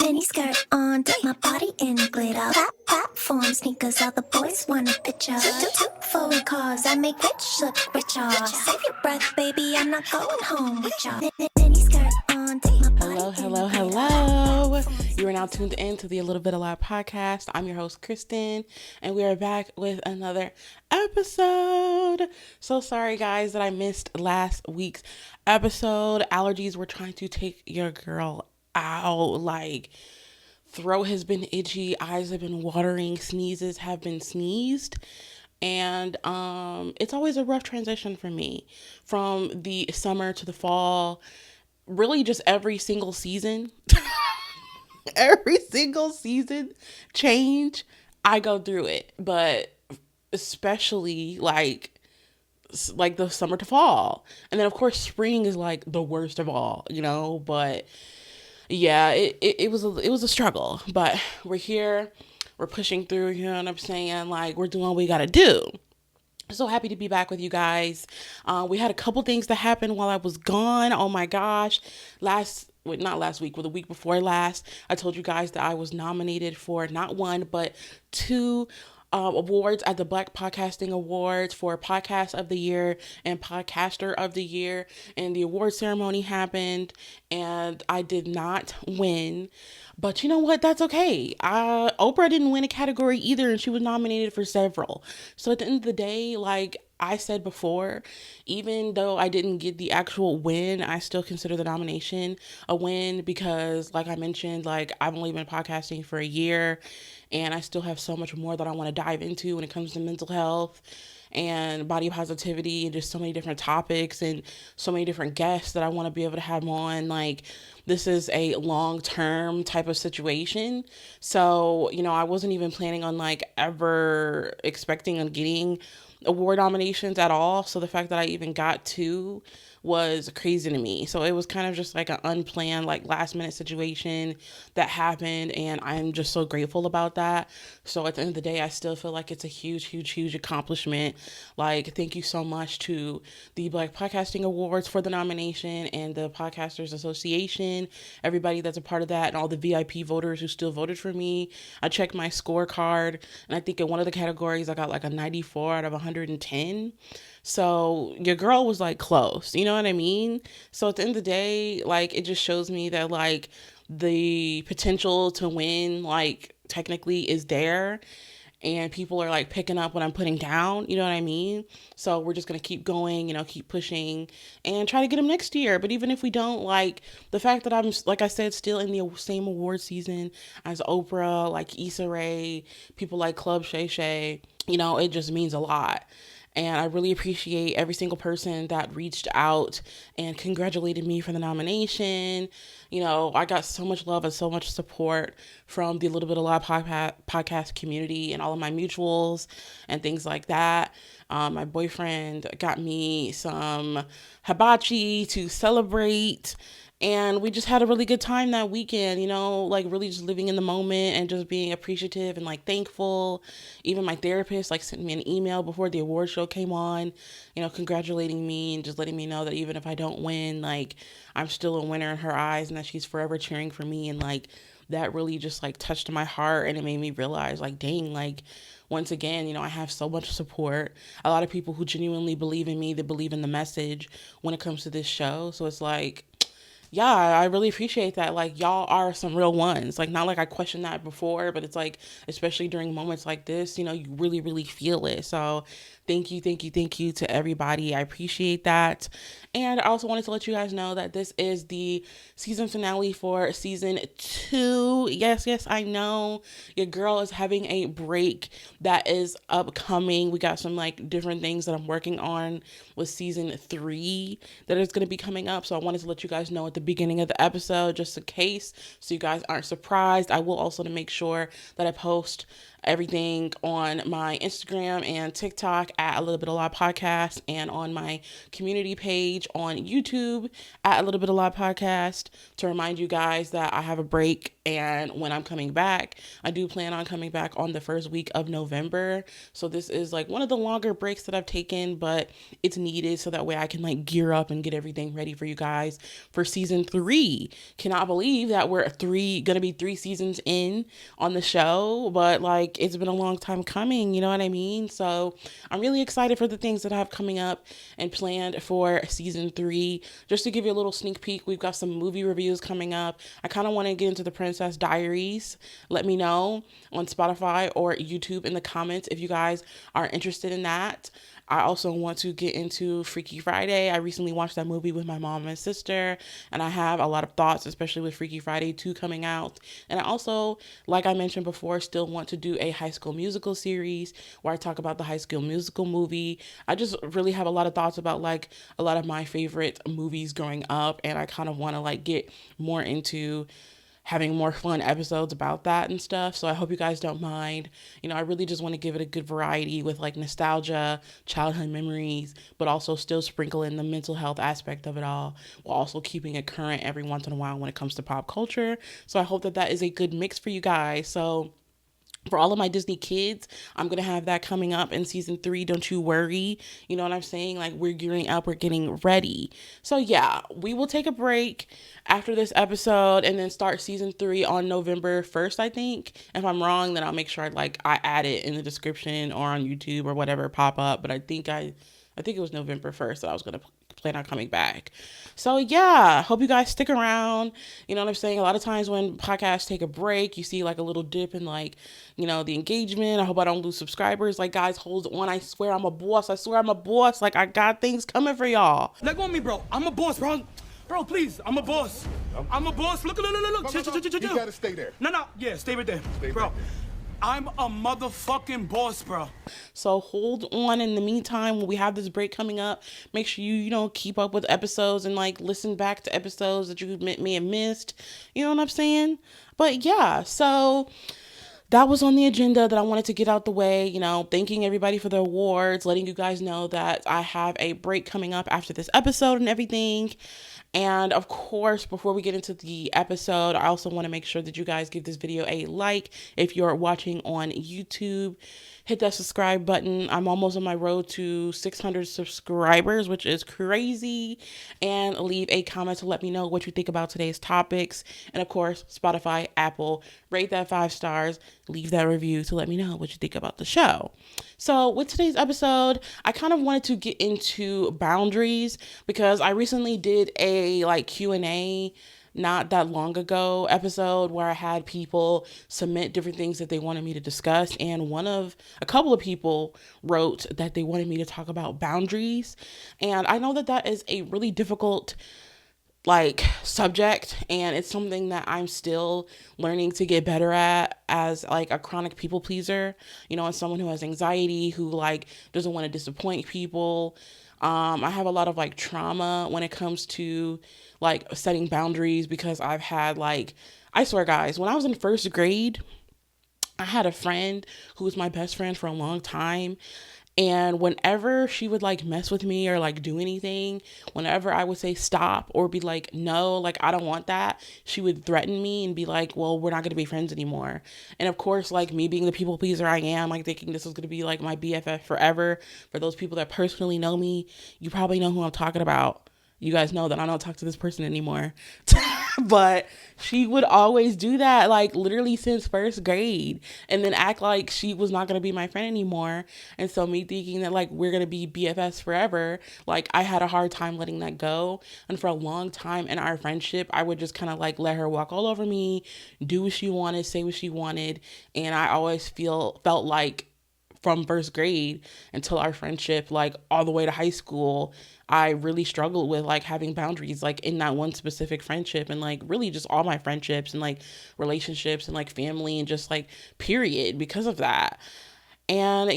Mini skirt on, dip my body in glitter. Platform sneakers, all the boys want a picture. Two foreign cars, I make rich look richer. Save your breath, baby, I'm not going home with ya. Mini skirt on, dip my body Hello. You are now tuned in to the A Little Bit Alive podcast. I'm your host, Kristen, and we are back with another episode. So sorry, guys, that I missed last week's episode. Allergies were trying to take your girl out. Like, throat has been itchy, eyes have been watering, sneezes have been sneezed. And it's always a rough transition for me from the summer to the fall. Really, just every single season. Every single season change, I go through it. But especially like the summer to fall. And then of course spring is like the worst of all, but yeah, it was a struggle, but we're here, we're pushing through, you know what I'm saying? Like, we're doing what we gotta do. So happy to be back with you guys. We had a couple things that happened while I was gone. Oh my gosh. Not last week, but the week before last, I told you guys that I was nominated for not one, but two awards at the Black Podcasting Awards for Podcast of the Year and Podcaster of the Year. And the award ceremony happened, and I did not win. But you know what? That's okay. Oprah didn't win a category either, and she was nominated for several. So at the end of the day, like I said before, even though I didn't get the actual win, I still consider the nomination a win because, like I mentioned, like I've only been podcasting for a year, and I still have so much more that I want to dive into when it comes to mental health and body positivity and just so many different topics and so many different guests that I want to be able to have on. Like, this is a long-term type of situation. So, I wasn't even planning on like ever expecting on getting award nominations at all. So the fact that I even got two was crazy to me. So it was kind of just like an unplanned, like last minute situation that happened. And I'm just so grateful about that. So at the end of the day, I still feel like it's a huge accomplishment. Like, thank you so much to the Black Podcasting Awards for the nomination and the Podcasters Association, everybody that's a part of that, and all the VIP voters who still voted for me. I checked my scorecard, and I think in one of the categories, I got like a 94 out of 110. So your girl was like close, you know what I mean? So at the end of the day, like, it just shows me that like the potential to win, like, technically is there, and people are like picking up what I'm putting down, you know what I mean? So we're just going to keep going, keep pushing and try to get them next year. But even if we don't, like, the fact that I'm, like I said, still in the same award season as Oprah, like Issa Rae, people like Club Shay Shay, it just means a lot. And I really appreciate every single person that reached out and congratulated me for the nomination. I got so much love and so much support from the Little Bit Alive podcast community and all of my mutuals and things like that. My boyfriend got me some hibachi to celebrate. And we just had a really good time that weekend, like really just living in the moment and just being appreciative and like thankful. Even my therapist like sent me an email before the award show came on, congratulating me and just letting me know that even if I don't win, like, I'm still a winner in her eyes and that she's forever cheering for me. And like, that really just like touched my heart, and it made me realize like, dang, like, once again, I have so much support. A lot of people who genuinely believe in me, that believe in the message when it comes to this show. So it's like, yeah, I really appreciate that. Like, y'all are some real ones. Like, not like I questioned that before, but it's like, especially during moments like this, you really feel it. So thank you to everybody. I appreciate that. And I also wanted to let you guys know that this is the season finale for season 2. Yes, I know your girl is having a break that is upcoming. We got some like different things that I'm working on with season 3 that is going to be coming up. So I wanted to let you guys know at the beginning of the episode, just in case, so you guys aren't surprised. I will also to make sure that I post everything on my Instagram and TikTok at A Little Bit of Lie Podcast, and on my community page on YouTube at A Little Bit of Lie Podcast, to remind you guys that I have a break, and when I'm coming back, I do plan on coming back on the first week of November. So this is like one of the longer breaks that I've taken, but it's needed so that way I can like gear up and get everything ready for you guys for season 3. Cannot believe that we're gonna be 3 seasons in on the show, but like it's been a long time coming, you know what I mean? So I'm really excited for the things that I have coming up and planned for season 3. Just to give you a little sneak peek, we've got some movie reviews coming up. I kind of want to get into the Princess Diaries. Let me know on Spotify or YouTube in the comments if you guys are interested in that. I also want to get into Freaky Friday. I recently watched that movie with my mom and sister, and I have a lot of thoughts, especially with Freaky Friday 2 coming out. And I also, like I mentioned before, still want to do a High School Musical series where I talk about the High School Musical movie. I just really have a lot of thoughts about like a lot of my favorite movies growing up, and I kind of want to like get more into having more fun episodes about that and stuff. So I hope you guys don't mind. You know, I really just want to give it a good variety with like nostalgia, childhood memories, but also still sprinkle in the mental health aspect of it all, while also keeping it current every once in a while when it comes to pop culture. So I hope that that is a good mix for you guys. So for all of my Disney kids, I'm going to have that coming up in season 3. Don't you worry. You know what I'm saying? Like, we're gearing up, we're getting ready. So yeah, we will take a break after this episode and then start season 3 on November 1st, I think. If I'm wrong, then I'll make sure I add it in the description or on YouTube or whatever pop up. But I think it was November 1st that I was going to plan on coming back. So yeah, hope you guys stick around. You know what I'm saying? A lot of times when podcasts take a break, you see like a little dip in like, you know, the engagement. I hope I don't lose subscribers. Like, guys, hold on. I swear I'm a boss. Like, I got things coming for y'all. Let go of me, bro. I'm a boss, bro. Bro, please. I'm a boss. I'm a boss. Look. You gotta stay there. No. Yeah, stay right there. Stay bro. right there. I'm a motherfucking boss, bro. So hold on. In the meantime, when we have this break coming up, make sure you keep up with episodes and like listen back to episodes that you may have missed. You know what I'm saying? But yeah, so that was on the agenda that I wanted to get out the way, thanking everybody for the awards, letting you guys know that I have a break coming up after this episode and everything. And of course, before we get into the episode, I also want to make sure that you guys give this video a like. If you're watching on YouTube, hit that subscribe button. I'm almost on my road to 600 subscribers, which is crazy. And leave a comment to let me know what you think about today's topics. And of course, Spotify, Apple, rate that 5 stars. Leave that review to let me know what you think about the show. So with today's episode, I kind of wanted to get into boundaries because I recently did a Q&A not that long ago episode where I had people submit different things that they wanted me to discuss, and a couple of people wrote that they wanted me to talk about boundaries. And I know that that is a really difficult subject, and it's something that I'm still learning to get better at as a chronic people pleaser, as someone who has anxiety, who doesn't want to disappoint people. I have a lot of trauma when it comes to setting boundaries because I've had I swear guys, when I was in first grade, I had a friend who was my best friend for a long time. And whenever she would mess with me or do anything, whenever I would say stop or be no, I don't want that, she would threaten me and be well, we're not going to be friends anymore. And of course, me being the people pleaser I am, thinking this was going to be my BFF forever. For those people that personally know me, you probably know who I'm talking about. You guys know that I don't talk to this person anymore. But she would always do that, literally since first grade, and then act like she was not going to be my friend anymore. And so me thinking that we're going to be BFFs forever, I had a hard time letting that go. And for a long time in our friendship, I would just kind of let her walk all over me, do what she wanted, say what she wanted. And I always felt from first grade until our friendship, all the way to high school, I really struggled with having boundaries in that one specific friendship, and really just all my friendships and relationships and family and just period because of that. And,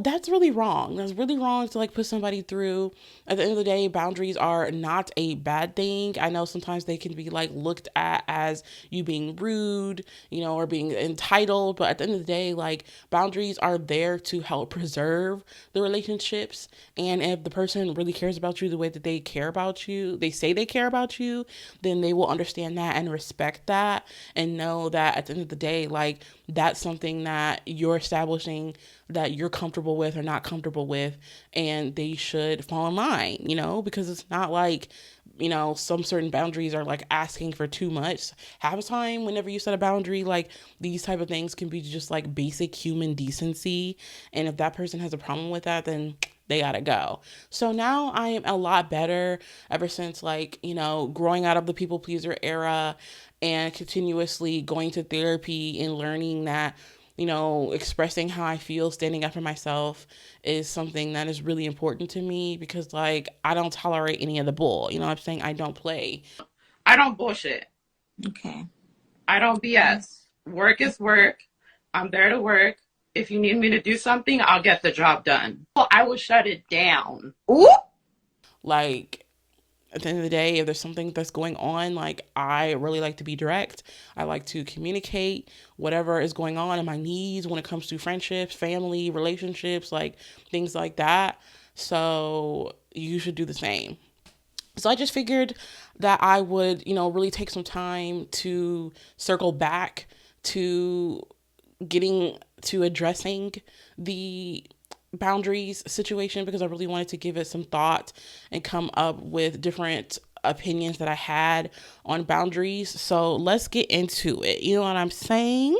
that's really wrong. That's really wrong to like put somebody through. At the end of the day, boundaries are not a bad thing. I know sometimes they can be like looked at as you being rude, or being entitled. But at the end of the day, like boundaries are there to help preserve the relationships. And if the person really cares about you the way that they care about you, they say they care about you, then they will understand that and respect that and know that at the end of the day, like that's something that you're establishing that you're comfortable with or not comfortable with, and they should fall in line, because it's not like, some certain boundaries are like asking for too much. Half the time, whenever you set a boundary, like these type of things can be just like basic human decency. And if that person has a problem with that, then they gotta go. So now I am a lot better ever since like, growing out of the people pleaser era and continuously going to therapy and learning that, expressing how I feel, standing up for myself is something that is really important to me because like I don't tolerate any of the bull. You know what I'm saying? I don't play. I don't bullshit. Okay. I don't BS. Work is work. I'm there to work. If you need me to do something, I'll get the job done. I will shut it down. Ooh. Like, at the end of the day, if there's something that's going on, like I really like to be direct. I like to communicate whatever is going on in my needs when it comes to friendships, family, relationships, like things like that. So you should do the same. So I just figured that I would, really take some time to circle back to getting to addressing the boundaries situation because I really wanted to give it some thought and come up with different opinions that I had on boundaries. So let's get into it. You know what I'm saying?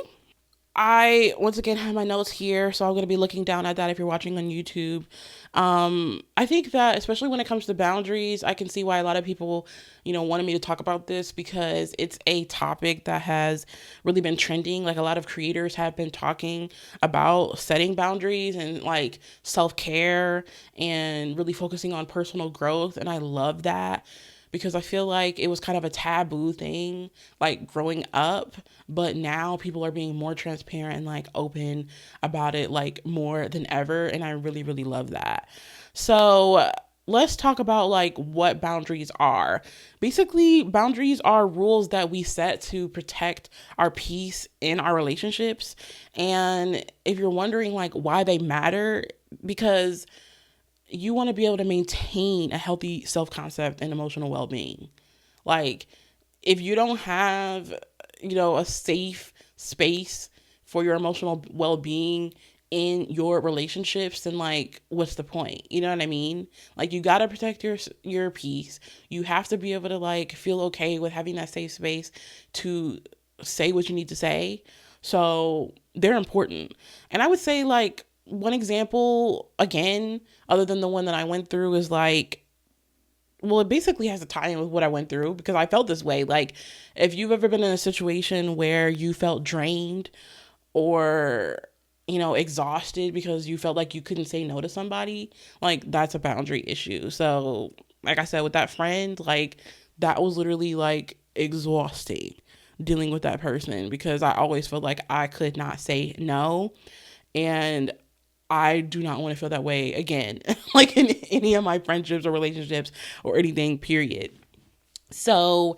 I, once again, have my notes here, so I'm going to be looking down at that if you're watching on YouTube. I think that, especially when it comes to boundaries, I can see why a lot of people, wanted me to talk about this because it's a topic that has really been trending. Like, a lot of creators have been talking about setting boundaries and, like, self-care and really focusing on personal growth, and I love that. Because I feel like it was kind of a taboo thing, like growing up, but now people are being more transparent and like open about it, like more than ever. And I really, really love that. So let's talk about like what boundaries are. Basically, boundaries are rules that we set to protect our peace in our relationships. And if you're wondering like why they matter, because you want to be able to maintain a healthy self-concept and emotional well-being. Like, if you don't have, a safe space for your emotional well-being in your relationships, then like, what's the point? You know what I mean? Like, you got to protect your peace. You have to be able to like feel okay with having that safe space to say what you need to say. So they're important. And I would say like, one example, again, other than the one that I went through is like, well, it basically has to tie in with what I went through because I felt this way. Like, if you've ever been in a situation where you felt drained or, exhausted because you felt like you couldn't say no to somebody, like, that's a boundary issue. So, like I said, with that friend, like, that was literally like exhausting dealing with that person because I always felt like I could not say no. And I do not want to feel that way again, like in any of my friendships or relationships or anything, period. So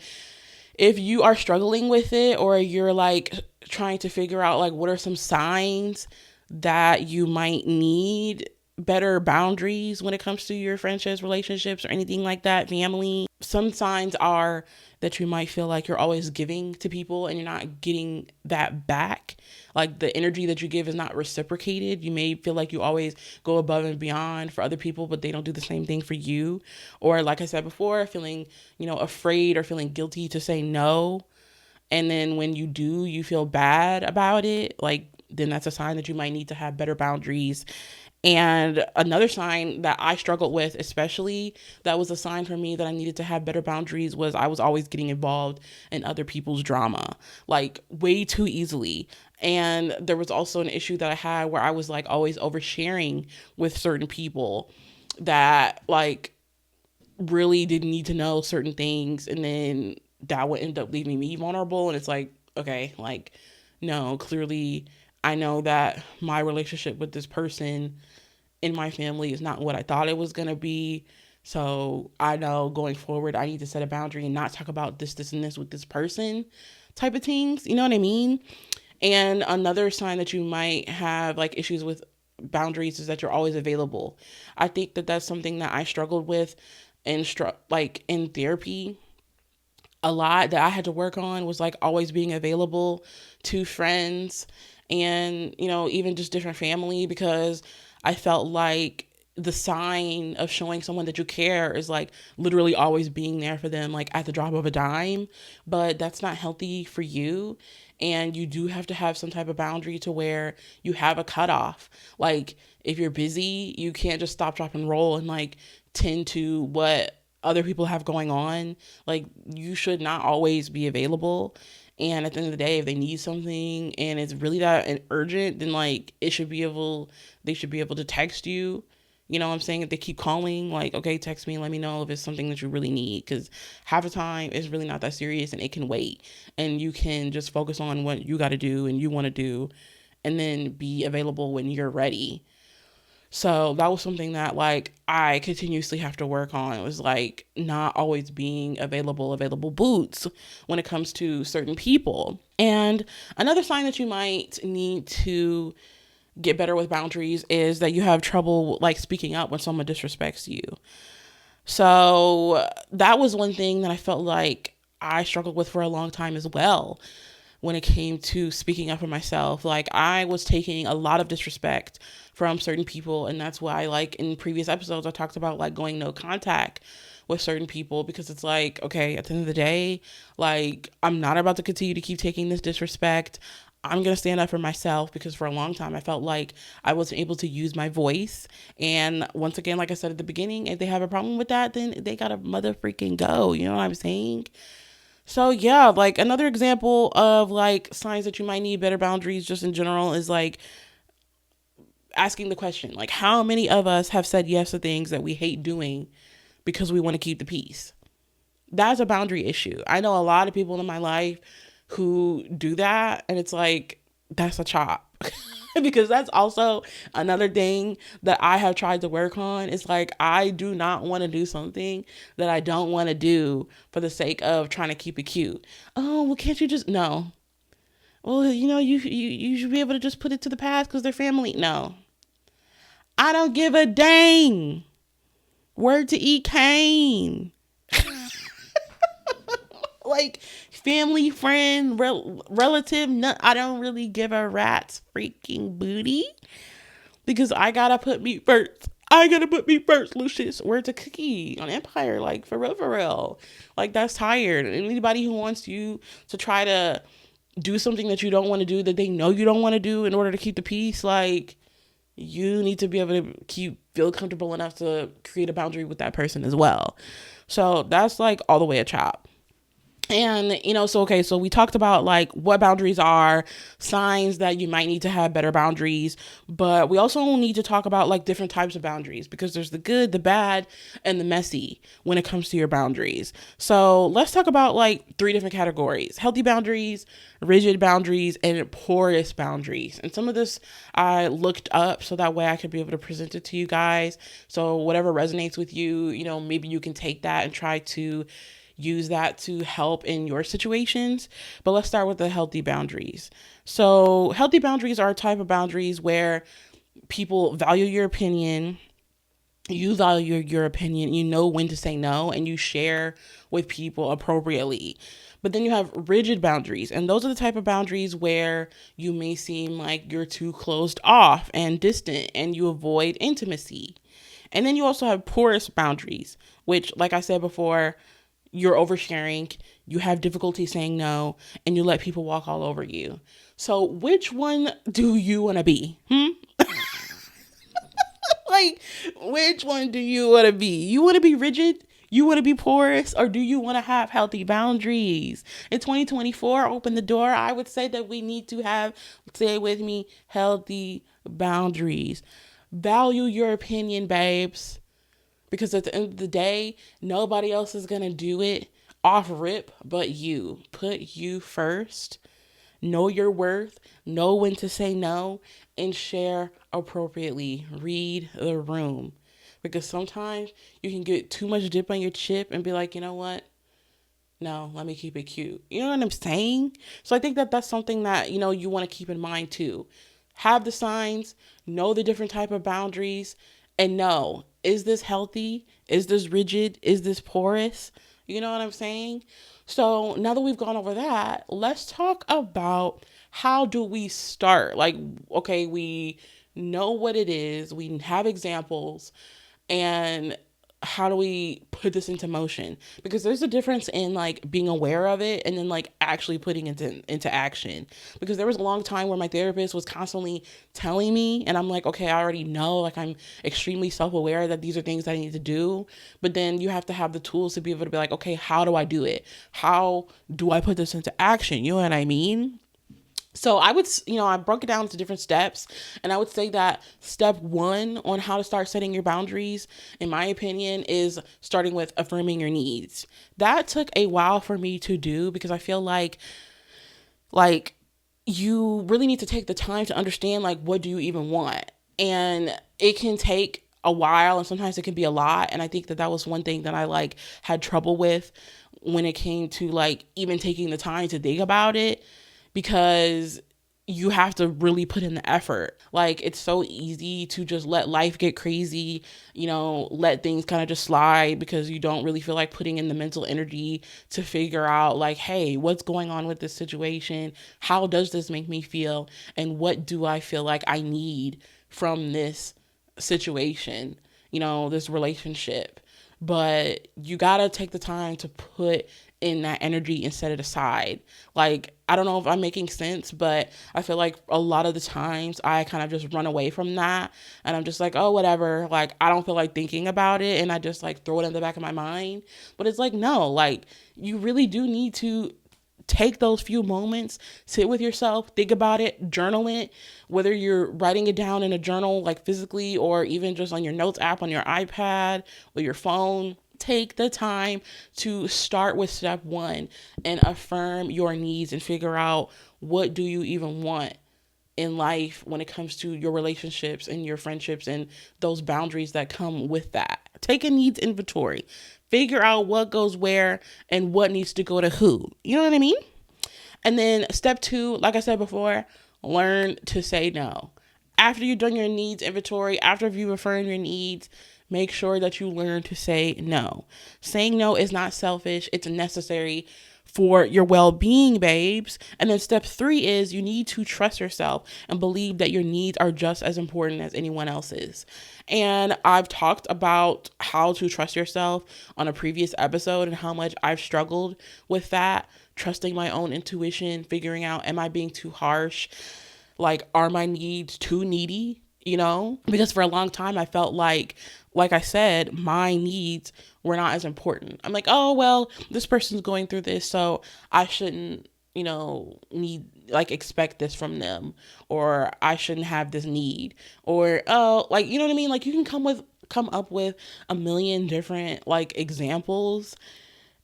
if you are struggling with it or you're like trying to figure out like what are some signs that you might need better boundaries when it comes to your friendships, relationships, or anything like that, family, some signs are that you might feel like you're always giving to people and you're not getting that back. Like the energy that you give is not reciprocated. You may feel like you always go above and beyond for other people, but they don't do the same thing for you. Or like I said before, feeling, afraid or feeling guilty to say no. And then when you do, you feel bad about it. Like, then that's a sign that you might need to have better boundaries. And another sign that I struggled with, especially that was a sign for me that I needed to have better boundaries, was I was always getting involved in other people's drama, like way too easily. And there was also an issue that I had where I was like always oversharing with certain people that like really didn't need to know certain things. And then that would end up leaving me vulnerable. And it's like, okay, like, no, clearly I know that my relationship with this person in my family is not what I thought it was going to be. So I know going forward, I need to set a boundary and not talk about this, and this with this person type of things. You know what I mean? And another sign that you might have like issues with boundaries is that you're always available. I think that that's something that I struggled with like in therapy a lot, that I had to work on, was like always being available to friends and, even just different family, because I felt like the sign of showing someone that you care is like literally always being there for them, like at the drop of a dime. But that's not healthy for you. And you do have to have some type of boundary to where you have a cutoff. Like if you're busy, you can't just stop, drop, and roll and like tend to what other people have going on. Like you should not always be available. And at the end of the day, if they need something and it's really that urgent, then like they should be able to text you. You know what I'm saying? If they keep calling, like, okay, text me and let me know if it's something that you really need. Because half the time it's really not that serious and it can wait. And you can just focus on what you got to do and you want to do, and then be available when you're ready. So that was something that like I continuously have to work on. It was like not always being available boots when it comes to certain people. And another sign that you might need to get better with boundaries is that you have trouble like speaking up when someone disrespects you. So that was one thing that I felt like I struggled with for a long time as well, when it came to speaking up for myself. Like I was taking a lot of disrespect from certain people. And that's why, like in previous episodes, I talked about like going no contact with certain people, because it's like, okay, at the end of the day, like I'm not about to continue to keep taking this disrespect. I'm going to stand up for myself, because for a long time I felt like I wasn't able to use my voice. And once again, like I said at the beginning, if they have a problem with that, then they got to mother freaking go. You know what I'm saying? So yeah, like another example of like signs that you might need better boundaries just in general is like asking the question, like how many of us have said yes to things that we hate doing because we want to keep the peace? That's a boundary issue. I know a lot of people in my life who do that, and it's like, that's a chop. Because that's also another thing that I have tried to work on. It's like, I do not want to do something that I don't want to do for the sake of trying to keep it cute. Oh, well, can't you just, no. Well, you should be able to just put it to the past because they're family. No. I don't give a dang. Word to E. Kane. Like family, friend, relative, I don't really give a rat's freaking booty, because I gotta put me first. Lucius. Where's a cookie on Empire? Like for real. Like that's tired. And anybody who wants you to try to do something that you don't want to do, that they know you don't want to do in order to keep the peace, like you need to be able to feel comfortable enough to create a boundary with that person as well. So that's like all the way a chop. And, so we talked about like what boundaries are, signs that you might need to have better boundaries, but we also need to talk about like different types of boundaries, because there's the good, the bad, and the messy when it comes to your boundaries. So let's talk about like 3 different categories: healthy boundaries, rigid boundaries, and porous boundaries. And some of this I looked up so that way I could be able to present it to you guys. So whatever resonates with you, maybe you can take that and try to use that to help in your situations. But let's start with the healthy boundaries. So healthy boundaries are a type of boundaries where people value your opinion. You value your opinion. You know when to say no, and you share with people appropriately. But then you have rigid boundaries, and those are the type of boundaries where you may seem like you're too closed off and distant, and you avoid intimacy. And then you also have porous boundaries, which, like I said before, you're oversharing, you have difficulty saying no, and you let people walk all over you. So which one do you want to be? Like, which one do you want to be? You want to be rigid? You want to be porous? Or do you want to have healthy boundaries? In 2024, open the door. I would say that we need to have, say it with me, healthy boundaries. Value your opinion, babes. Because at the end of the day, nobody else is going to do it off rip but you. Put you first. know your worth, know when to say no, and share appropriately. Read the room. Because sometimes you can get too much dip on your chip and be like, you know what? No, let me keep it cute. You know what I'm saying? So I think that that's something that, you want to keep in mind too. Have the signs, know the different type of boundaries, and know, is this healthy? Is this rigid? Is this porous? You know what I'm saying? So now that we've gone over that, let's talk about how do we start? Like, okay, we know what it is, we have examples, and how do we put this into motion? Because there's a difference in like being aware of it and then like actually putting it into action. Because there was a long time where my therapist was constantly telling me, and I'm like, okay, I already know, like I'm extremely self-aware that these are things I need to do. But then you have to have the tools to be able to be like, okay, how do I do it? How do I put this into action? You know what I mean? So I would, I broke it down into different steps, and I would say that step one on how to start setting your boundaries, in my opinion, is starting with affirming your needs. That took a while for me to do because I feel like you really need to take the time to understand, like, what do you even want? And it can take a while, and sometimes it can be a lot. And I think that was one thing that I like had trouble with when it came to like even taking the time to think about it, because you have to really put in the effort. Like, it's so easy to just let life get crazy, let things kind of just slide because you don't really feel like putting in the mental energy to figure out like, hey, what's going on with this situation? How does this make me feel? And what do I feel like I need from this situation, this relationship? But you gotta take the time to put in that energy and set it aside. Like, I don't know if I'm making sense, but I feel like a lot of the times I kind of just run away from that, and I'm just like, oh, whatever. Like, I don't feel like thinking about it, and I just like throw it in the back of my mind. But it's like, no, like you really do need to take those few moments, sit with yourself, think about it, journal it, whether you're writing it down in a journal, like physically, or even just on your notes app on your iPad or your phone. Take the time to start with step one and affirm your needs and figure out, what do you even want in life when it comes to your relationships and your friendships and those boundaries that come with that. Take a needs inventory. Figure out what goes where and what needs to go to who. You know what I mean? And then step two, like I said before, learn to say no. After you've done your needs inventory, after you've affirmed your needs, make sure that you learn to say no. Saying no is not selfish. It's necessary for your well-being, babes. And then step three is you need to trust yourself and believe that your needs are just as important as anyone else's. And I've talked about how to trust yourself on a previous episode and how much I've struggled with that, trusting my own intuition, figuring out, am I being too harsh? Like, are my needs too needy? Because for a long time I felt like I said, my needs were not as important. I'm like, oh, well, this person's going through this, so I shouldn't, expect this from them, or I shouldn't have this need, or, oh, like, you know what I mean? Like, you can come up with a million different, like, examples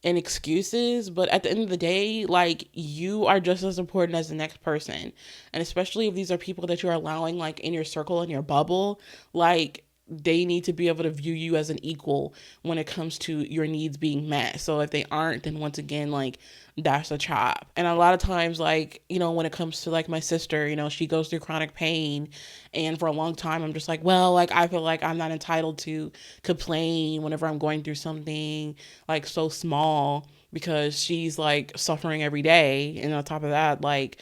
and excuses, but at the end of the day, like, you are just as important as the next person. And especially if these are people that you're allowing, like, in your circle, in your bubble, like, they need to be able to view you as an equal when it comes to your needs being met. So if they aren't, then once again, like, that's a chop. And a lot of times, like, when it comes to like my sister, she goes through chronic pain, and for a long time I'm just like, well, like, I feel like I'm not entitled to complain whenever I'm going through something like so small, because she's like suffering every day, and on top of that, like,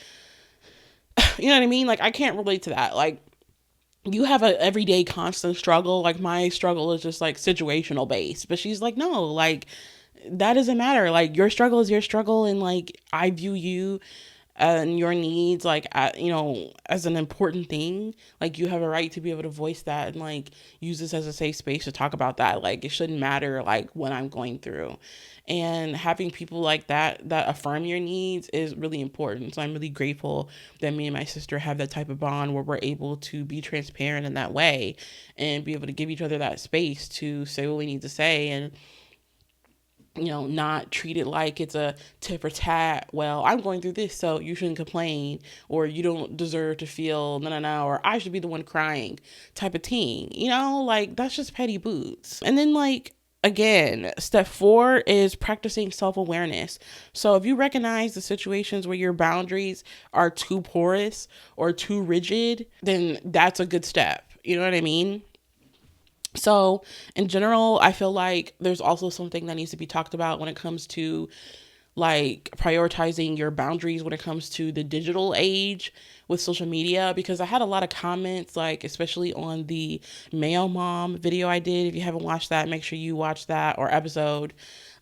you know what I mean? Like, I can't relate to that. Like, you have a everyday constant struggle. Like, my struggle is just like situational based, but she's like, no, like, that doesn't matter. Like, your struggle is your struggle, and like, I view you and your needs like, as an important thing. Like, you have a right to be able to voice that and like use this as a safe space to talk about that. Like, it shouldn't matter like what I'm going through. And having people like that affirm your needs is really important. So I'm really grateful that me and my sister have that type of bond where we're able to be transparent in that way and be able to give each other that space to say what we need to say. And not treat it like it's a tit for tat. Well, I'm going through this, so you shouldn't complain, or you don't deserve to feel no, or I should be the one crying type of thing. Like that's just petty boots. And then like, again, step 4 is practicing self-awareness. So if you recognize the situations where your boundaries are too porous or too rigid, then that's a good step. You know what I mean? So in general, I feel like there's also something that needs to be talked about when it comes to like prioritizing your boundaries when it comes to the digital age with social media, because I had a lot of comments, like especially on the Mayo Mom video I did. If you haven't watched that, make sure you watch that, or episode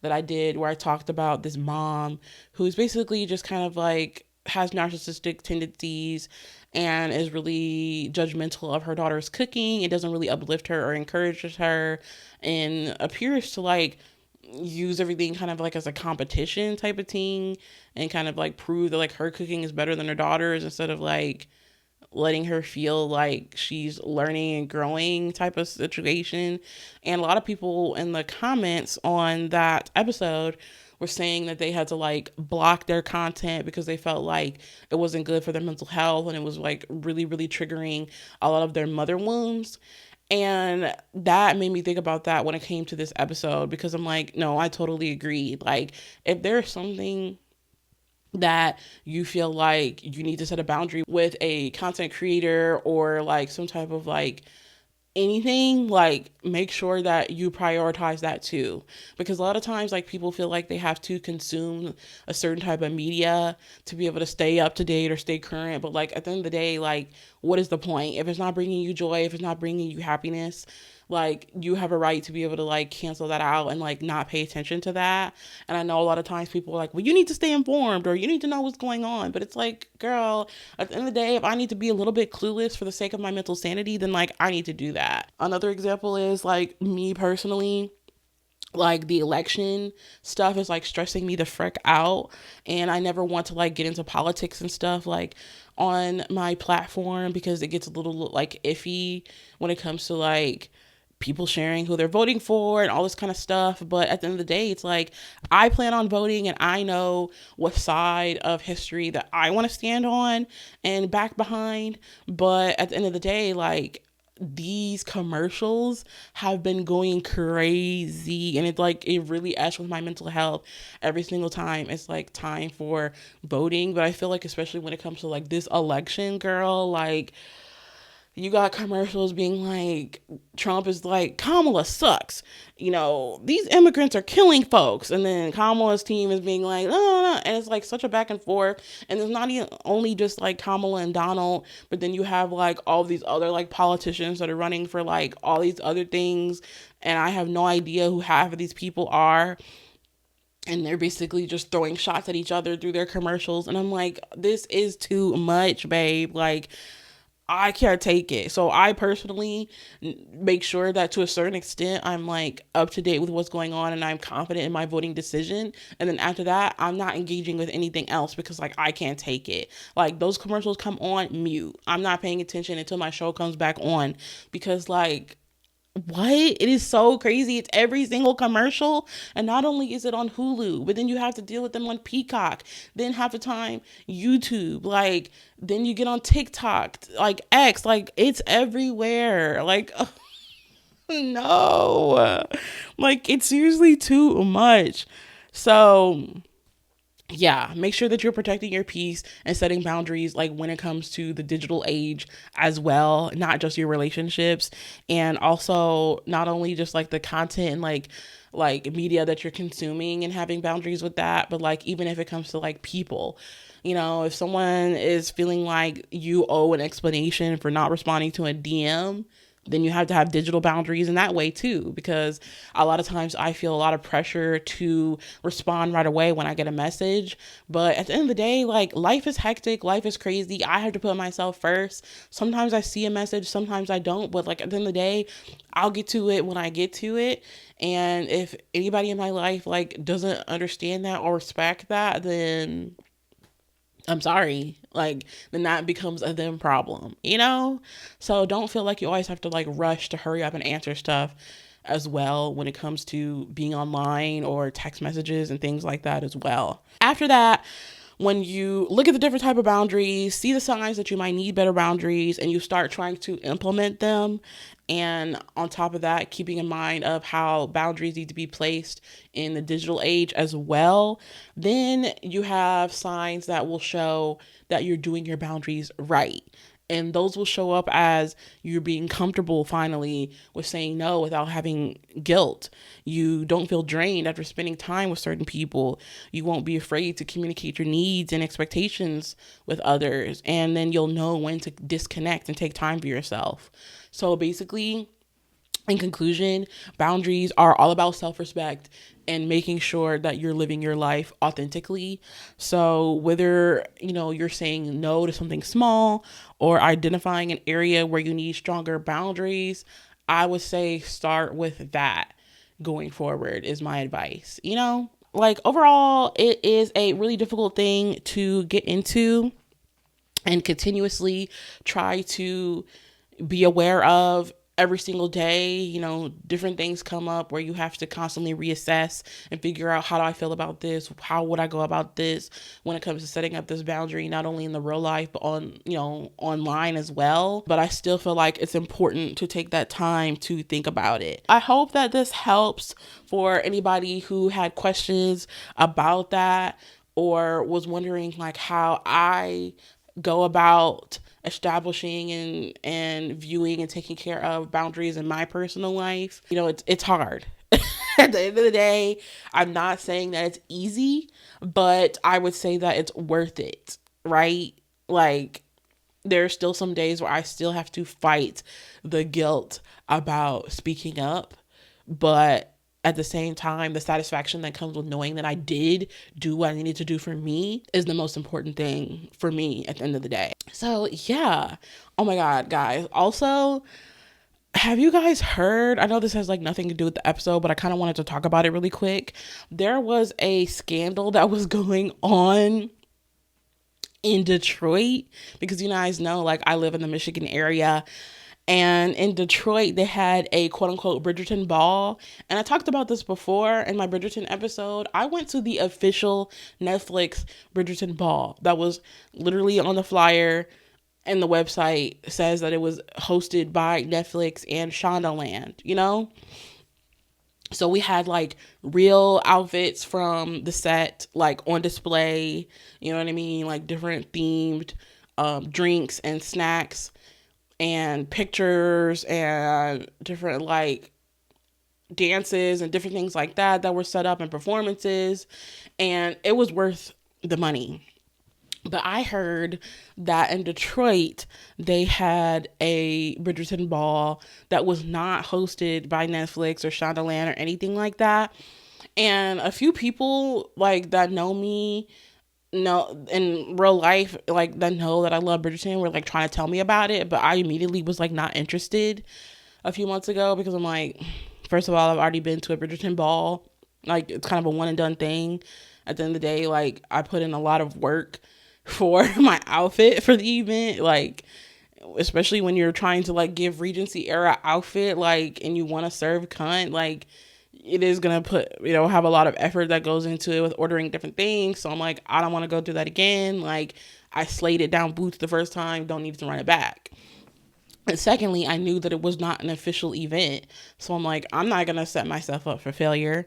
that I did where I talked about this mom who's basically just kind of like has narcissistic tendencies and is really judgmental of her daughter's cooking. It doesn't really uplift her or encourages her, and appears to like use everything kind of like as a competition type of thing, and kind of like prove that like her cooking is better than her daughter's, instead of like letting her feel like she's learning and growing type of situation. And a lot of people in the comments on that episode were saying that they had to like block their content because they felt like it wasn't good for their mental health, and it was like really, really triggering a lot of their mother wounds. And that made me think about that when it came to this episode, because I'm like, no, I totally agree. Like, if there's something that you feel like you need to set a boundary with a content creator, or like some type of like anything, like make sure that you prioritize that too, because a lot of times like people feel like they have to consume a certain type of media to be able to stay up to date or stay current. But like at the end of the day, like what is the point if it's not bringing you joy, if it's not bringing you happiness? Like you have a right to be able to like cancel that out and like not pay attention to that. And I know a lot of times people are like, well, you need to stay informed, or you need to know what's going on. But it's like, girl, at the end of the day, if I need to be a little bit clueless for the sake of my mental sanity, then like I need to do that. Another example is like me personally, like the election stuff is like stressing me the frick out, and I never want to like get into politics and stuff like on my platform, because it gets a little like iffy when it comes to like people sharing who they're voting for and all this kind of stuff. But at the end of the day, it's like I plan on voting, and I know what side of history that I want to stand on and back behind. But at the end of the day, like these commercials have been going crazy, and it's like it really meshes with my mental health every single time it's like time for voting. But I feel like especially when it comes to like this election, girl, like you got commercials being like, Trump is like, Kamala sucks. These immigrants are killing folks. And then Kamala's team is being like, no. And it's like such a back and forth. And it's not even only just like Kamala and Donald, but then you have like all these other like politicians that are running for like all these other things. And I have no idea who half of these people are. And they're basically just throwing shots at each other through their commercials. And I'm like, this is too much, babe. Like, I can't take it. So I personally make sure that to a certain extent, I'm like up to date with what's going on, and I'm confident in my voting decision. And then after that, I'm not engaging with anything else, because like I can't take it. Like those commercials come on, mute. I'm not paying attention until my show comes back on, because like, what? It is so crazy. It's every single commercial. And not only is it on Hulu, but then you have to deal with them on Peacock. Then half the time, YouTube. Like, then you get on TikTok, like X. Like, it's everywhere. Like, no. Like, it's usually too much. So yeah, make sure that you're protecting your peace and setting boundaries, like when it comes to the digital age as well, not just your relationships. And also not only just like the content and like media that you're consuming, and having boundaries with that, but like even if it comes to like people, if someone is feeling like you owe an explanation for not responding to a DM, then you have to have digital boundaries in that way too, because a lot of times I feel a lot of pressure to respond right away when I get a message. But at the end of the day, like life is hectic, life is crazy. I have to put myself first. Sometimes I see a message, sometimes I don't. But like at the end of the day, I'll get to it when I get to it. And if anybody in my life like doesn't understand that or respect that, then I'm sorry, like then that becomes a them problem, So don't feel like you always have to like rush to hurry up and answer stuff. as well when it comes to being online or text messages and things like that as well. After that, when you look at the different type of boundaries, see the signs that you might need better boundaries, and you start trying to implement them, and on top of that, keeping in mind of how boundaries need to be placed in the digital age as well, then you have signs that will show that you're doing your boundaries right. And those will show up as you're being comfortable finally with saying no without having guilt. You don't feel drained after spending time with certain people. You won't be afraid to communicate your needs and expectations with others. And then you'll know when to disconnect and take time for yourself. So basically, in conclusion, boundaries are all about self-respect and making sure that you're living your life authentically. So whether, you're saying no to something small or identifying an area where you need stronger boundaries, I would say start with that going forward is my advice. Like overall, it is a really difficult thing to get into and continuously try to be aware of every single day. Different things come up where you have to constantly reassess and figure out, how do I feel about this? How would I go about this when it comes to setting up this boundary, not only in the real life, but online as well. But I still feel like it's important to take that time to think about it. I hope that this helps for anybody who had questions about that or was wondering like how I go about establishing and viewing and taking care of boundaries in my personal life. It's hard. At the end of the day, I'm not saying that it's easy, but I would say that it's worth it, right? Like, there are still some days where I still have to fight the guilt about speaking up, but at the same time, the satisfaction that comes with knowing that I did do what I needed to do for me is the most important thing for me at the end of the day. So yeah. Oh my God, guys. Also, have you guys heard, I know this has like nothing to do with the episode, but I kind of wanted to talk about it really quick. There was a scandal that was going on in Detroit, because you guys know, like, I live in the Michigan area. And in Detroit, they had a quote unquote Bridgerton ball. And I talked about this before in my Bridgerton episode. I went to the official Netflix Bridgerton ball that was literally on the flyer, and the website says that it was hosted by Netflix and Shondaland, So we had like real outfits from the set, like on display, you know what I mean? Like different themed drinks and snacks and pictures and different like dances and different things like that were set up, and performances, and it was worth the money. But I heard that in Detroit, they had a Bridgerton ball that was not hosted by Netflix or Shondaland or anything like that. And a few people like that know me, in real life, like that know that I love Bridgerton, were like trying to tell me about it, but I immediately was like not interested a few months ago, because I'm like, first of all, I've already been to a Bridgerton ball. Like, it's kind of a one and done thing. At the end of the day, like, I put in a lot of work for my outfit for the event, like, especially when you're trying to like give Regency era outfit, like, and you want to serve cunt, like, it is going to put, have a lot of effort that goes into it with ordering different things. So I'm like, I don't want to go through that again. Like, I slayed it down boots the first time, don't need to run it back. And secondly, I knew that it was not an official event. So I'm like, I'm not going to set myself up for failure.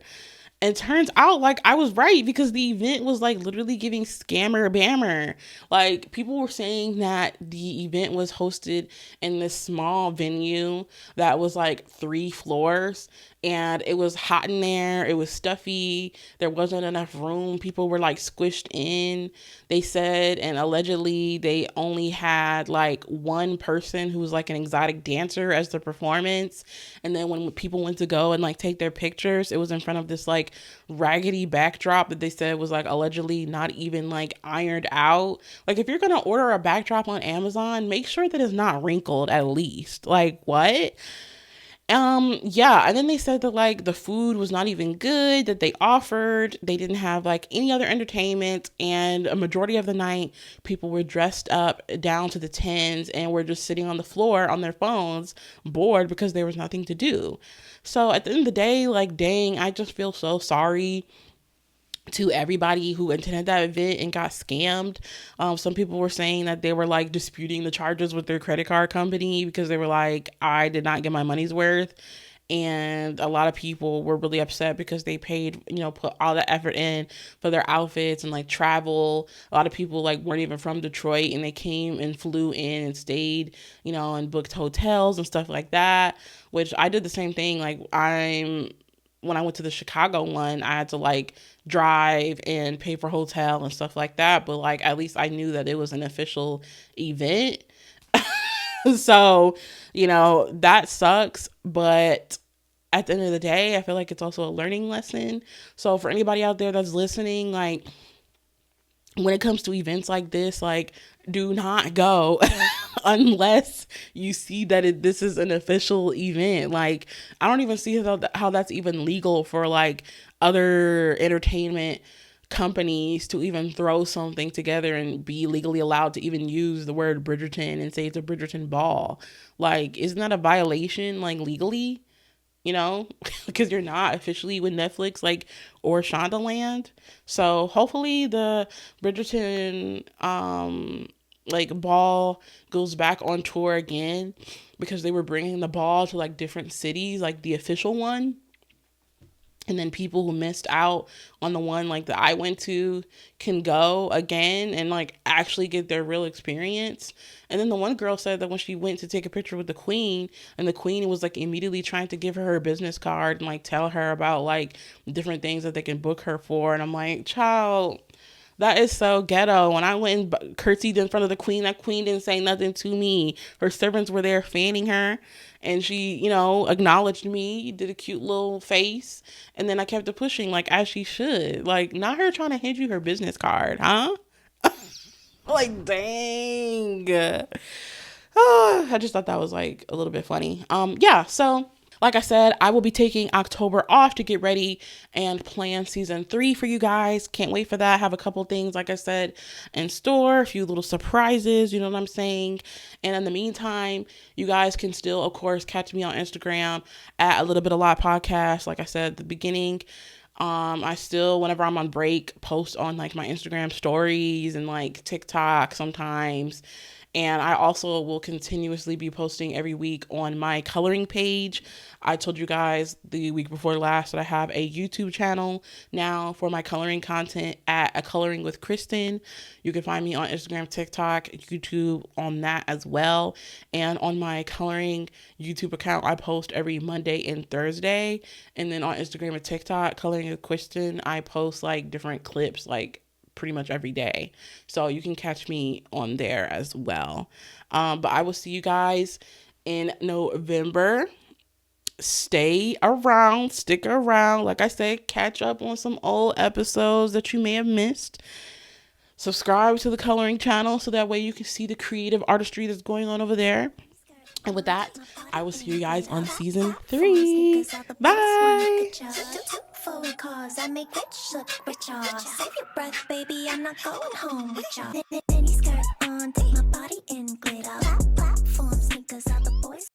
And turns out, like, I was right, because the event was like literally giving scammer bammer. Like, people were saying that the event was hosted in this small venue that was like 3 floors, and it was hot in there. It was stuffy. There wasn't enough room. People were like squished in, they said. And allegedly they only had like one person who was like an exotic dancer as the performance. And then when people went to go and like take their pictures, it was in front of this like raggedy backdrop that they said was like allegedly not even like ironed out. Like, if you're gonna order a backdrop on Amazon, make sure that it's not wrinkled at least. Like, what? Yeah, and then they said that like the food was not even good that they offered. They didn't have like any other entertainment, and a majority of the night people were dressed up down to the tens and were just sitting on the floor on their phones, bored because there was nothing to do. So at the end of the day, like dang, I just feel so sorry to everybody who attended that event and got scammed. Some people were saying that they were like disputing the charges with their credit card company because they were like, I did not get my money's worth. And a lot of people were really upset because they paid, put all the effort in for their outfits and like travel. A lot of people like weren't even from Detroit and they came and flew in and stayed, and booked hotels and stuff like that, which I did the same thing. Like when I went to the Chicago one, I had to like drive and pay for hotel and stuff like that. But like, at least I knew that it was an official event. So, that sucks. But at the end of the day, I feel like it's also a learning lesson. So for anybody out there that's listening, like when it comes to events like this, like do not go unless you see that this is an official event. Like I don't even see how that's even legal for like other entertainment companies to even throw something together and be legally allowed to even use the word Bridgerton and say it's a Bridgerton ball. Like, isn't that a violation, like legally? Because you're not officially with Netflix, like, or Shondaland. So hopefully the Bridgerton, like ball goes back on tour again, because they were bringing the ball to like different cities, like the official one. And then people who missed out on the one like that I went to can go again and like actually get their real experience. And then the one girl said that when she went to take a picture with the queen, and the queen was like immediately trying to give her business card and like tell her about like different things that they can book her for. And I'm like, child, that is so ghetto. When I went and curtsied in front of the queen, that queen didn't say nothing to me. Her servants were there fanning her, and she, acknowledged me, did a cute little face, and then I kept it pushing, like, as she should. Like, not her trying to hand you her business card, huh? Like, dang. Oh, I just thought that was, like, a little bit funny. Yeah, so like I said, I will be taking October off to get ready and plan season 3 for you guys. Can't wait for that. Have a couple things, like I said, in store, a few little surprises, you know what I'm saying? And in the meantime, you guys can still, of course, catch me on Instagram at A Little Bit of Lot Podcast. Like I said at the beginning, I still, whenever I'm on break, post on like my Instagram stories and like TikTok sometimes. And I also will continuously be posting every week on my coloring page. I told you guys the week before last that I have a YouTube channel now for my coloring content at A Coloring with Kristen. You can find me on Instagram, TikTok, YouTube on that as well. And on my coloring YouTube account, I post every Monday and Thursday. And then on Instagram and TikTok, Coloring with Kristen, I post like different clips like pretty much every day. So you can catch me on there as well. But I will see you guys in November. Stay around, stick around. Like I said, catch up on some old episodes that you may have missed. Subscribe to the coloring channel so that way you can see the creative artistry that's going on over there. And with that, I will see you guys on season 3. Bye. Foreign cars, I make rich look richer. Save your breath, baby, I'm not going home with y'all.